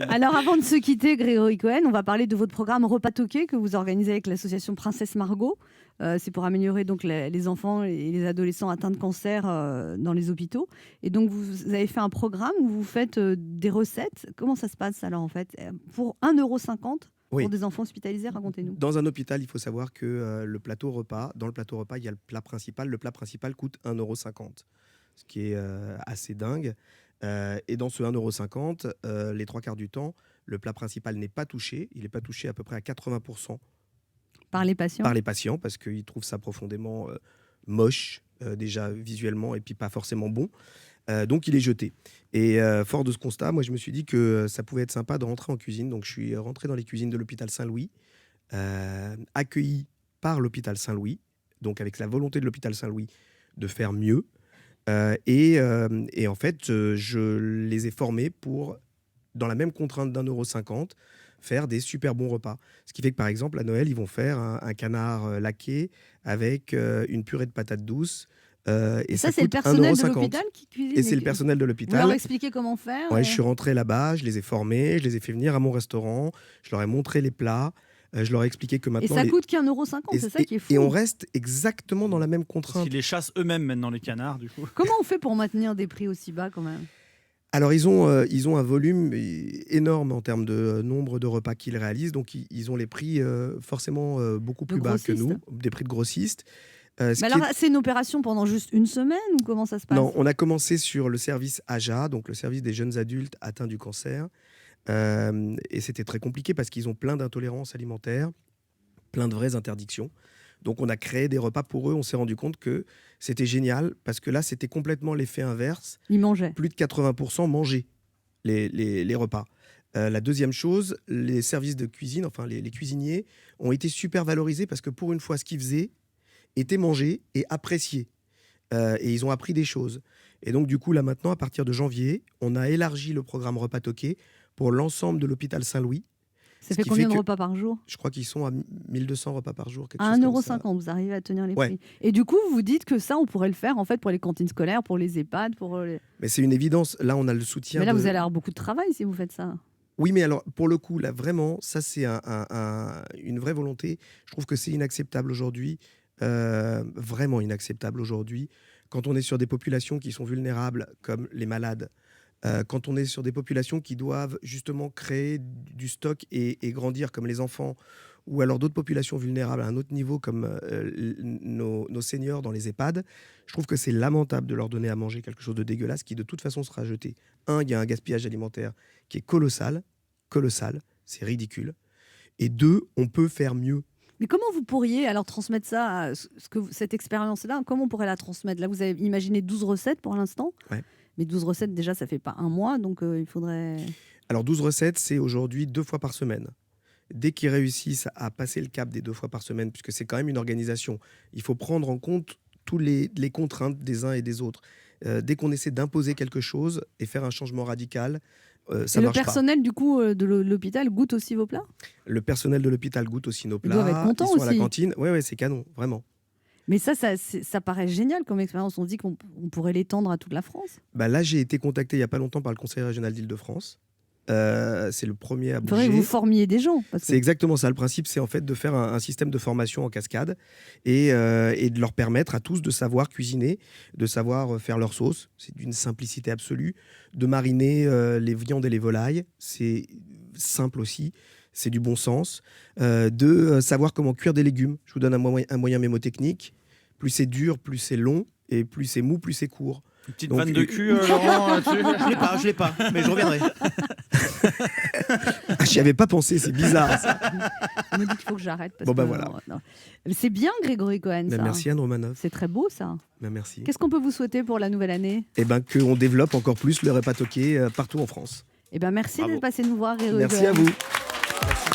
Alors avant de se quitter, Grégory Cohen, on va parler de votre programme Repas Toqué que vous organisez avec l'association Princesse Margot. C'est pour améliorer donc les enfants et les adolescents atteints de cancer dans les hôpitaux. Et donc vous avez fait un programme où vous faites des recettes. Comment ça se passe alors en fait pour 1,50 € pour des enfants hospitalisés? Racontez-nous. Dans un hôpital, il faut savoir que le plateau repas, dans le plateau repas, il y a le plat principal. Le plat principal coûte 1,50 €, ce qui est assez dingue. Et dans ce 1,50 €, les 3 quarts du temps, le plat principal n'est pas touché. Il n'est pas touché à peu près à 80% par les patients. Par les patients, parce qu'ils trouvent ça profondément moche, déjà visuellement, et puis pas forcément bon. Donc il est jeté. Et fort de ce constat, moi je me suis dit que ça pouvait être sympa de rentrer en cuisine. Donc je suis rentré dans les cuisines de l'hôpital Saint-Louis, accueilli par l'hôpital Saint-Louis, donc avec la volonté de l'hôpital Saint-Louis de faire mieux. Et en fait, je les ai formés pour, dans la même contrainte d'1,50 €, faire des super bons repas. Ce qui fait que, par exemple, à Noël, ils vont faire un canard laqué avec une purée de patates douces. Et ça c'est le coûte personnel de 1,50 € l'hôpital qui cuisine. Et c'est le personnel de Vous l'hôpital. leur expliquez comment faire. Ouais, je suis rentré là-bas, je les ai formés, je les ai fait venir à mon restaurant, je leur ai montré les plats, je leur ai expliqué que maintenant... Et ça coûte qu'1,50 €, c'est ça qui est fou. Et on reste exactement dans la même contrainte. Parce qu'ils les chassent eux-mêmes maintenant, les canards, du coup. Comment on fait pour maintenir des prix aussi bas quand même? Alors, ils ont un volume énorme en termes de nombre de repas qu'ils réalisent. Donc, ils ont les prix forcément beaucoup plus bas que nous, des prix de grossistes. Mais alors, c'est une opération pendant juste une semaine ou comment ça se passe? Non, on a commencé sur le service AJA, donc le service des jeunes adultes atteints du cancer. Et c'était très compliqué parce qu'ils ont plein d'intolérances alimentaires, plein de vraies interdictions. Donc, on a créé des repas pour eux. On s'est rendu compte que c'était génial parce que là, c'était complètement l'effet inverse. Ils mangeaient. Plus de 80% mangeaient les repas. La deuxième chose, les services de cuisine, enfin les cuisiniers, ont été super valorisés parce que pour une fois, ce qu'ils faisaient était mangé et apprécié. Et ils ont appris des choses. Et donc, du coup, là maintenant, à partir de janvier, on a élargi le programme Repas Toqué pour l'ensemble de l'hôpital Saint-Louis. Ça fait combien de repas par jour? Je crois qu'ils sont à 1200 repas par jour. À 1,50 €, vous arrivez à tenir les prix. Et du coup, vous dites que ça, on pourrait le faire en fait pour les cantines scolaires, pour les EHPAD, pour les... Mais c'est une évidence. Là, on a le soutien. Mais là, vous allez avoir beaucoup de travail si vous faites ça. Oui, mais alors, pour le coup, là, vraiment, ça, c'est une vraie volonté. Je trouve que c'est inacceptable aujourd'hui. Vraiment inacceptable aujourd'hui. Quand on est sur des populations qui sont vulnérables, comme les malades, quand on est sur des populations qui doivent justement créer du stock et grandir, comme les enfants, ou alors d'autres populations vulnérables à un autre niveau, comme nos seniors dans les EHPAD, je trouve que c'est lamentable de leur donner à manger quelque chose de dégueulasse qui de toute façon sera jeté. Il y a un gaspillage alimentaire qui est colossal, c'est ridicule. Et deux, on peut faire mieux. Mais comment vous pourriez alors transmettre ça, cette expérience-là, comment on pourrait la transmettre? Là, vous avez imaginé 12 recettes pour l'instant. Ouais. Mais 12 recettes, déjà, ça ne fait pas un mois, donc il faudrait... Alors, 12 recettes, c'est aujourd'hui 2 fois par semaine. Dès qu'ils réussissent à passer le cap des 2 fois par semaine, puisque c'est quand même une organisation, il faut prendre en compte toutes les contraintes des uns et des autres. Dès qu'on essaie d'imposer quelque chose et faire un changement radical, ça marche pas. Le personnel, du coup, de l'hôpital goûte aussi vos plats? Le personnel de l'hôpital goûte aussi nos plats. Ils doivent être contents aussi. Ils sont aussi. à la cantine. Ouais, c'est canon, vraiment. Mais ça paraît génial comme expérience. On dit qu'on pourrait l'étendre à toute la France. Bah là, j'ai été contacté il n'y a pas longtemps par le Conseil régional d'Île-de-France. C'est le premier à bouger. Il faudrait que vous formiez des gens. C'est exactement ça. Le principe, c'est en fait de faire un système de formation en cascade et de leur permettre à tous de savoir cuisiner, de savoir faire leur sauce. C'est d'une simplicité absolue. De mariner les viandes et les volailles. C'est simple aussi. C'est du bon sens. De savoir comment cuire des légumes. Je vous donne un moyen mémotechnique. Plus c'est dur, plus c'est long. Et plus c'est mou, plus c'est court. Une petite vanne de cul, Laurent. Je l'ai pas, mais je reviendrai. J'y avais pas pensé, c'est bizarre. Ça. On me dit qu'il faut que j'arrête. Voilà. Non. C'est bien, Grégory Cohen. Ça. Merci Anne Romanoff. C'est très beau, ça. Merci. Qu'est-ce qu'on peut vous souhaiter pour la nouvelle année? Qu'on développe encore plus le repas toqué partout en France. Merci d'être passé nous voir, Grégory Cohen. Merci à vous. Merci.